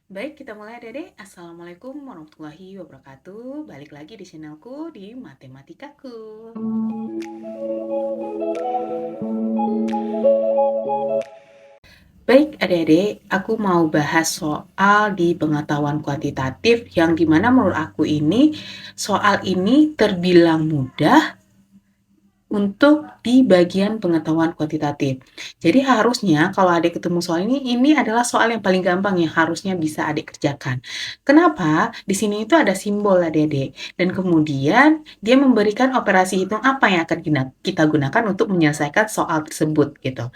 Baik, kita mulai Dede. Assalamualaikum warahmatullahi wabarakatuh. Balik lagi di channelku di Matematikaku. Baik, adik-adik, aku mau bahas soal di pengetahuan kuantitatif yang dimana menurut aku ini soal ini terbilang mudah untuk di bagian pengetahuan kuantitatif. Jadi harusnya kalau adik ketemu soal ini adalah soal yang paling gampang yang harusnya bisa adik kerjakan. Kenapa? Di sini itu ada simbol adik-adik. Dan kemudian dia memberikan operasi hitung apa yang akan kita gunakan untuk menyelesaikan soal tersebut gitu.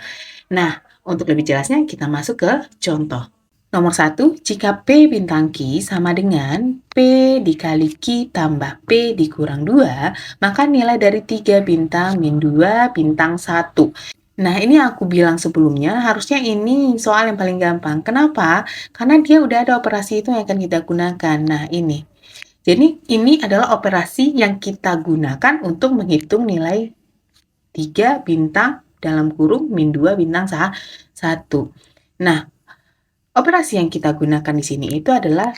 Nah, untuk lebih jelasnya kita masuk ke contoh. Nomor 1, jika P bintang Q sama dengan P dikali Q tambah P dikurang 2, maka nilai dari 3 bintang min 2 bintang 1. Nah, ini aku bilang sebelumnya, harusnya ini soal yang paling gampang. Kenapa? Karena dia udah ada operasi itu yang akan kita gunakan. Nah, ini. Jadi, ini adalah operasi yang kita gunakan untuk menghitung nilai 3 bintang dalam kurung min 2 bintang 1. Nah, operasi yang kita gunakan di sini itu adalah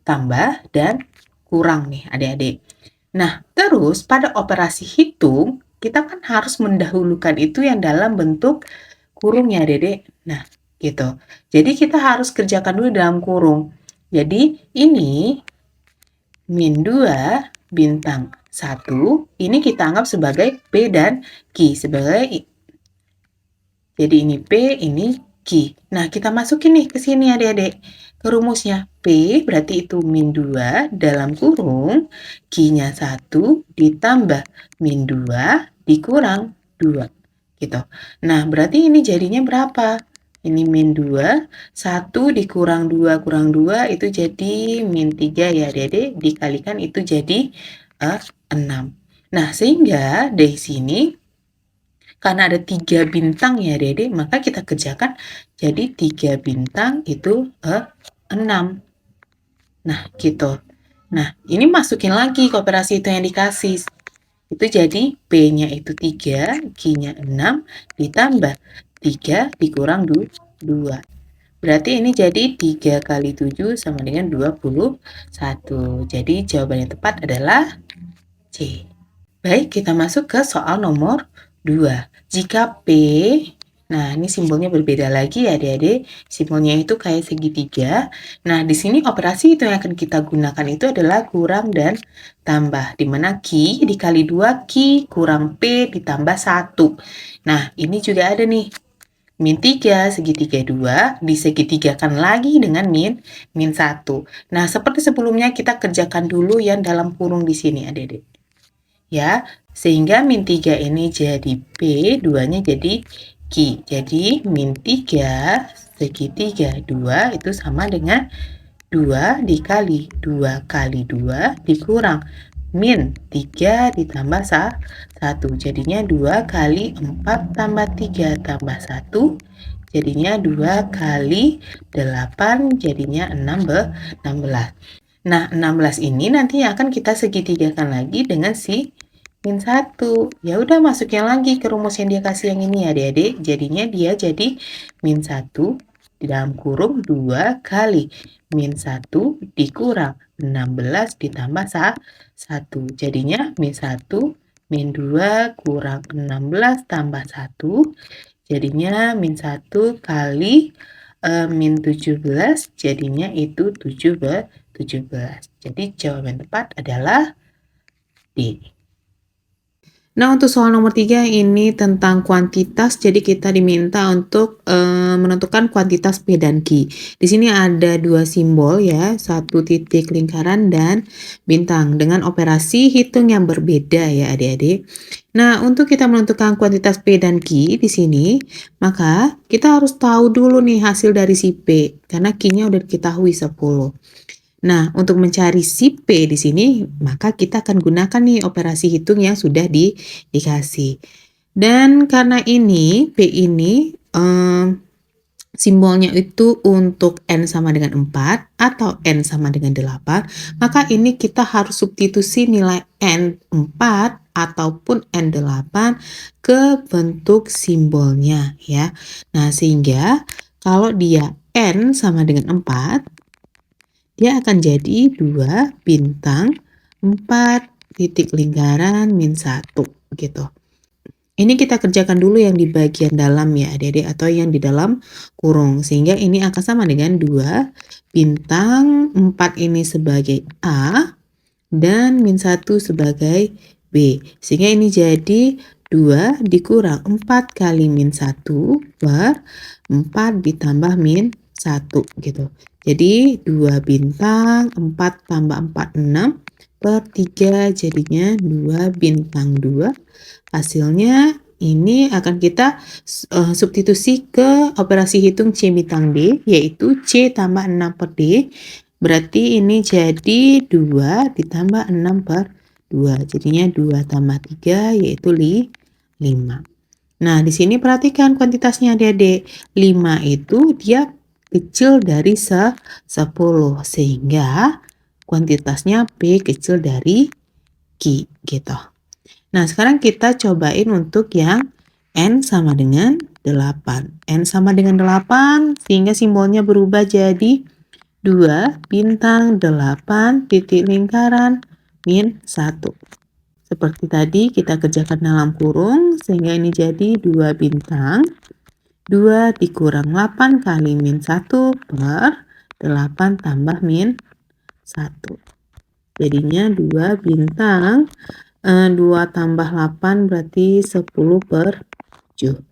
tambah dan kurang nih adik-adik. Nah, terus pada operasi hitung, kita kan harus mendahulukan itu yang dalam bentuk kurung ya adik-adik. Nah, gitu. Jadi kita harus kerjakan dulu dalam kurung. Jadi ini min 2 bintang 1, ini kita anggap sebagai P dan Q. Jadi ini P, ini Q. Nah, kita masukin nih ke sini adik-adik. Ke rumusnya. P berarti itu min 2 dalam kurung. Q-nya 1 ditambah min 2 dikurang 2. Gitu. Nah, berarti ini jadinya berapa? Ini min 2, 1 dikurang 2 kurang 2 itu jadi min 3 ya adik-adik. Dikalikan itu jadi 6. Nah, sehingga dari sini karena ada 3 bintang ya Dede, maka kita kerjakan jadi 3 bintang itu 6. Nah, gitu. Nah, ini masukin lagi ke operasi itu yang dikasih. Itu jadi P-nya itu 3, Q-nya 6, ditambah 3 dikurang 2. Berarti ini jadi 3 kali 7 sama dengan 21. Jadi jawaban yang tepat adalah C. Baik, kita masuk ke soal nomor 2. Jika P, nah ini simbolnya berbeda lagi ya adik-adik. Simbolnya itu kayak segitiga. Nah, di sini operasi itu yang akan kita gunakan itu adalah kurang dan tambah. Di mana Q dikali 2 Q kurang P ditambah 1. Nah, ini juga ada nih. Min 3, segitiga 2, disegitigakan lagi dengan min 1. Nah, seperti sebelumnya kita kerjakan dulu yang dalam kurung di sini adik-adik. Ya, sehingga min 3 ini jadi P, 2-nya jadi Q. Jadi min 3 segitiga 2 itu sama dengan 2 dikali 2 kali 2 dikurang min 3 ditambah 1. Jadinya 2 kali 4 tambah 3 tambah 1. Jadinya 2 kali 8 jadinya 16. Nah, 16 ini nanti akan kita segitigakan lagi dengan si min 1. Ya udah masukin lagi ke rumus yang dia kasih yang ini ya adik-adik. Jadinya dia jadi min 1 di dalam kurung 2 kali min 1 dikurang 16 ditambah 1. Jadinya min 1 min 2 kurang 16 tambah 1. Jadinya min 1 kali min 17 jadinya itu 17. Jadi jawaban tepat adalah D. Nah, untuk soal nomor 3 ini tentang kuantitas, jadi kita diminta untuk menentukan kuantitas P dan Q. Di sini ada 2 simbol ya, 1 titik lingkaran dan bintang dengan operasi hitung yang berbeda ya adik-adik. Nah, untuk kita menentukan kuantitas P dan Q di sini, maka kita harus tahu dulu nih hasil dari si P, karena Q-nya udah diketahui 10. Nah, untuk mencari si P di sini, maka kita akan gunakan nih operasi hitung yang sudah dikasih. Dan karena ini, P ini simbolnya itu untuk N sama dengan 4 atau N sama dengan 8, maka ini kita harus substitusi nilai N4 ataupun N8 ke bentuk simbolnya ya. Nah, sehingga kalau dia N sama dengan 4, dia akan jadi 2 bintang 4 titik lingkaran min 1 gitu. Ini kita kerjakan dulu yang di bagian dalam ya adik-adik, atau yang di dalam kurung. Sehingga ini akan sama dengan 2 bintang 4 ini sebagai A dan min 1 sebagai B. Sehingga ini jadi 2 dikurang 4 kali min 1 per 4 ditambah min 1 gitu. Jadi 2 bintang 4 tambah 4 6 per 3 jadinya 2 bintang 2. Hasilnya ini akan kita substitusi ke operasi hitung C bintang D, yaitu C tambah 6 per D. Berarti ini jadi 2 ditambah 6 per 2. Jadinya 2 tambah 3 yaitu 5. Nah, di sini perhatikan kuantitasnya adik-adik. 5 itu dia kecil dari 10, sehingga kuantitasnya B kecil dari Q gitu. Nah, sekarang kita cobain untuk yang N sama dengan 8. N sama dengan 8, sehingga simbolnya berubah jadi 2 bintang 8 titik lingkaran min 1. Seperti tadi kita kerjakan dalam kurung, sehingga ini jadi 2 bintang 2 dikurang 8 kali min 1 per 8 tambah min 1. Jadinya 2 bintang 2 tambah 8 berarti 10 per 7.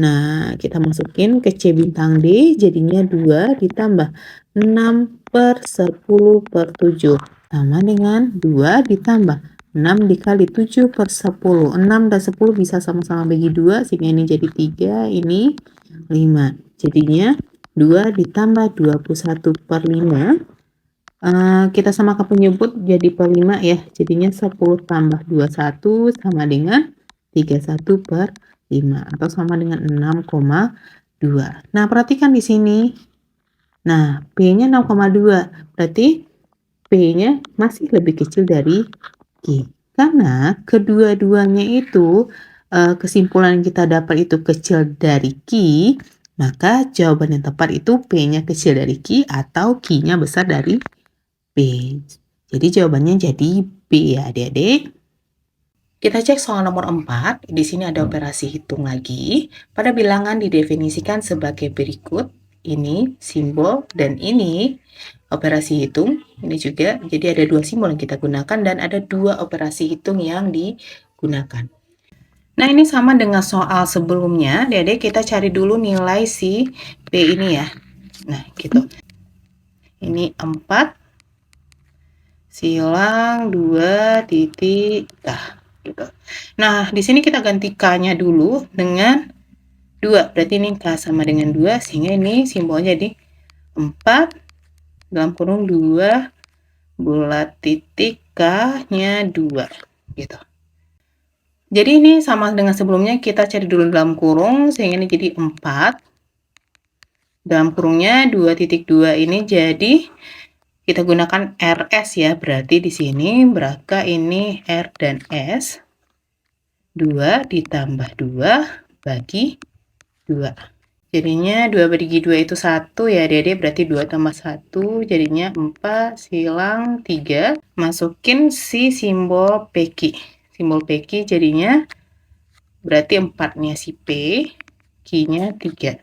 Nah, kita masukin ke C bintang D, jadinya 2 ditambah 6 per 10 per 7. Sama dengan 2 ditambah 6 dikali 7 per 10. 6 dan 10 bisa sama-sama bagi 2, sehingga ini jadi 3, ini 5. Jadinya 2 ditambah 21 per 5. Kita samakan penyebut jadi per 5 ya. Jadinya 10 tambah 21 sama dengan 31 per 5 atau sama dengan 6,2. Nah, perhatikan di sini. Nah, P-nya 6,2. Berarti P-nya masih lebih kecil dari Q. Karena kedua-duanya itu kesimpulan yang kita dapat itu kecil dari Q, maka jawaban yang tepat itu P-nya kecil dari Q atau Q-nya besar dari B. Jadi jawabannya jadi B ya adik-adik. Kita cek soal nomor 4. Di sini ada operasi hitung lagi. Pada bilangan didefinisikan sebagai berikut. Ini simbol dan ini operasi hitung. Ini juga, jadi ada 2 simbol yang kita gunakan dan ada 2 operasi hitung yang digunakan. Nah, ini sama dengan soal sebelumnya. Adik-adik, kita cari dulu nilai si B ini ya. Nah, gitu. Ini 4 silang 2 titik gitu. Nah, di sini kita ganti K-nya dulu dengan 2. Berarti ini K sama dengan 2, sehingga ini simbolnya jadi 4 dalam kurung 2 bulat titik K-nya 2 gitu. Jadi ini sama dengan sebelumnya, kita cari dulu dalam kurung, sehingga ini jadi 4. Dalam kurungnya 2,2 ini jadi kita gunakan RS ya, berarti di sini berangka ini R dan S. 2 ditambah 2 bagi 2. Jadinya 2 bagi 2 itu 1 ya adik-adik, berarti 2 tambah 1 jadinya 4 silang 3. Masukin si simbol PQ. Simbol PQ jadinya berarti 4-nya si P, Q-nya 3.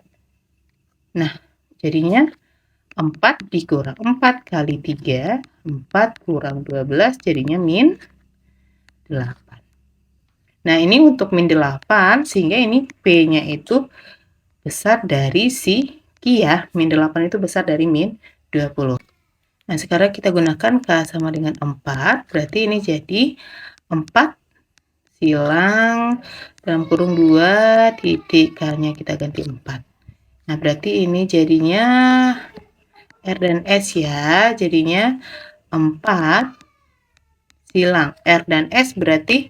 Nah, jadinya 4 dikurang 4 kali 3, 4 kurang 12 jadinya min 8. Nah, ini untuk min 8, sehingga ini P-nya itu besar dari si Q ya. Min 8 itu besar dari min 20. Nah, sekarang kita gunakan K sama dengan 4, berarti ini jadi 4 silang dalam kurung 2 titik K-nya kita ganti 4. Nah, berarti ini jadinya R dan S ya, jadinya 4 silang R dan S berarti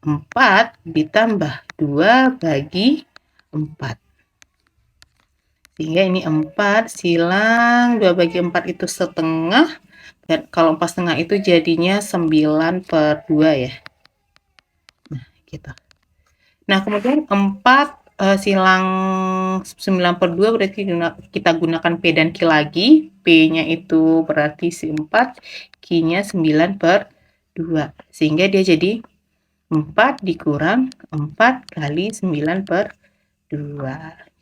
4 ditambah 2 bagi 4. Sehingga ini 4 silang 2 bagi 4 itu setengah. Dan kalau 4 setengah itu jadinya 9 per 2 ya. Nah, gitu. Nah, kemudian 4 silang 9/2 berarti kita gunakan P dan Q lagi. P-nya itu berarti 4, Q-nya 9/2. Sehingga dia jadi 4 dikurang 4 kali 9/2.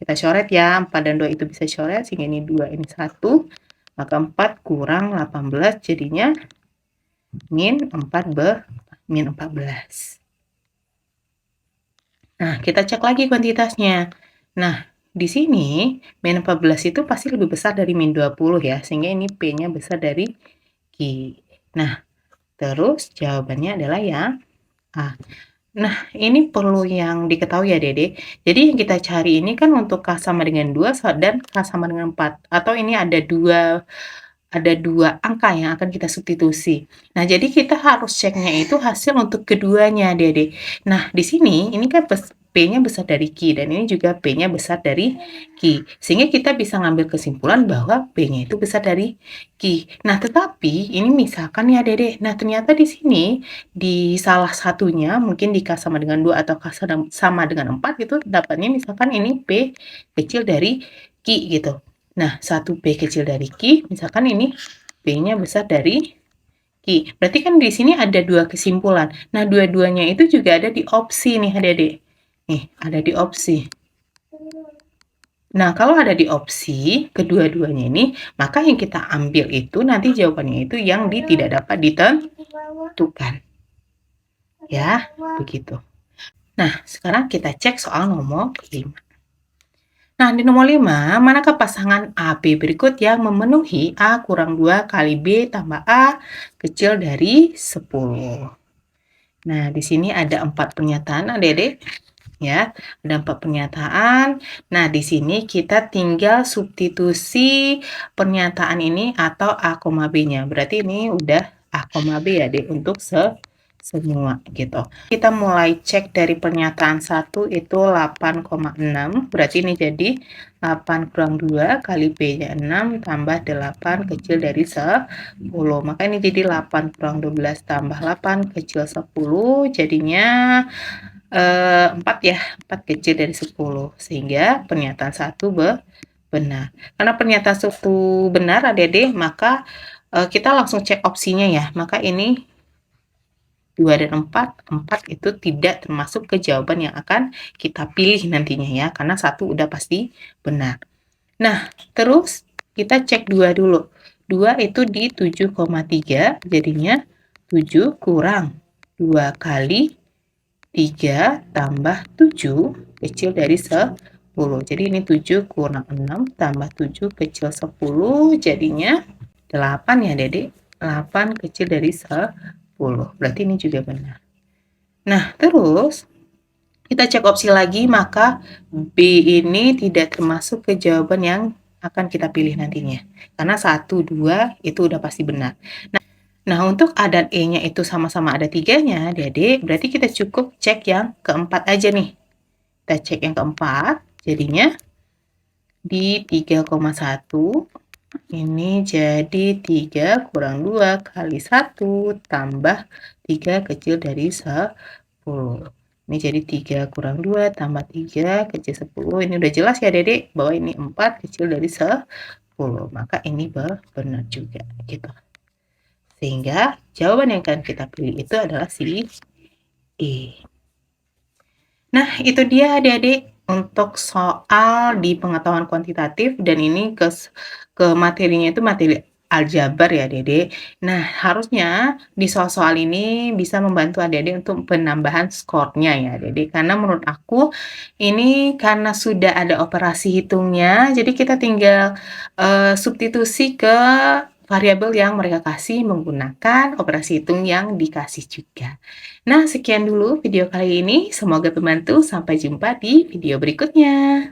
Kita coret ya, 4 dan 2 itu bisa coret, sehingga ini 2, ini 1. Maka 4 kurang 18 jadinya min 14. Nah, kita cek lagi kuantitasnya. Nah, di sini min 14 itu pasti lebih besar dari min 20 ya, sehingga ini P-nya besar dari Q. Nah, terus jawabannya adalah yang A. Nah, ini perlu yang diketahui ya, Dede. Jadi yang kita cari ini kan untuk K sama dengan 2 dan K sama dengan 4. Atau ini ada dua angka yang akan kita substitusi. Nah, jadi kita harus ceknya itu hasil untuk keduanya, Dede. Nah, di sini ini kan P-nya besar dari Q dan ini juga P-nya besar dari Q. Sehingga kita bisa ngambil kesimpulan bahwa P-nya itu besar dari Q. Nah, tetapi ini misalkan ya, Dede. Nah, ternyata di sini di salah satunya mungkin di K sama dengan 2 atau K sama dengan 4 gitu dapatnya misalkan ini P kecil dari Q gitu. Nah, 1 P kecil dari Q, misalkan ini P-nya besar dari Q. Berarti kan di sini ada dua kesimpulan. Nah, dua-duanya itu juga ada di opsi nih, adik-adik. Nih, ada di opsi. Nah, kalau ada di opsi, kedua-duanya ini, maka yang kita ambil itu nanti jawabannya itu yang tidak dapat ditentukan. Ya, begitu. Nah, sekarang kita cek soal nomor 5. Nah, di nomor 5, manakah pasangan AB berikut yang memenuhi A kurang 2 kali B tambah A kecil dari 10? Nah, di sini ada 4 pernyataan, adik-adik. Ya, ada 4 pernyataan. Nah, di sini kita tinggal substitusi pernyataan ini atau A, B-nya. Berarti ini udah A, B ya, Dek, untuk semua gitu. Kita mulai cek dari pernyataan 1 itu 8,6. Berarti ini jadi 8 kurang 2 kali B-nya 6 tambah 8 kecil dari 10. Maka ini jadi 8 kurang 12 tambah 8 kecil 10. Jadinya 4 ya, 4 kecil dari 10. Sehingga pernyataan 1 benar. Karena pernyataan 1 benar, adik-adik, maka kita langsung cek opsinya ya. Maka ini 2 dan 4 itu tidak termasuk ke jawaban yang akan kita pilih nantinya ya, karena 1 udah pasti benar. Nah, terus kita cek 2 dulu. 2 itu di 7,3, jadinya 7 kurang 2 kali 3 tambah 7 kecil dari 10. Jadi ini 7 kurang 6 tambah 7 kecil 10, jadinya 8 ya, Dedek. 8 kecil dari 10. Berarti ini juga benar. Nah, terus kita cek opsi lagi, maka B ini tidak termasuk ke jawaban yang akan kita pilih nantinya. Karena 1, 2 itu udah pasti benar. Nah, untuk A dan E-nya itu sama-sama ada 3-nya, Adik, berarti kita cukup cek yang keempat aja nih. Kita cek yang keempat, jadinya di 3,1 ini jadi 3 kurang 2 kali 1 tambah 3 kecil dari 10. Ini jadi 3 kurang 2 tambah 3 kecil 10. Ini udah jelas ya, Dedek, bahwa ini 4 kecil dari 10. Maka ini benar juga, gitu. Sehingga jawaban yang akan kita pilih itu adalah si E. Nah, itu dia adik-adik untuk soal di pengetahuan kuantitatif dan ini ke materinya itu materi aljabar ya adik-adik. Nah, harusnya di soal-soal ini bisa membantu adik-adik untuk penambahan skornya ya adik-adik. Karena menurut aku ini karena sudah ada operasi hitungnya, jadi kita tinggal substitusi ke variabel yang mereka kasih menggunakan operasi hitung yang dikasih juga. Nah, sekian dulu video kali ini. Semoga membantu. Sampai jumpa di video berikutnya.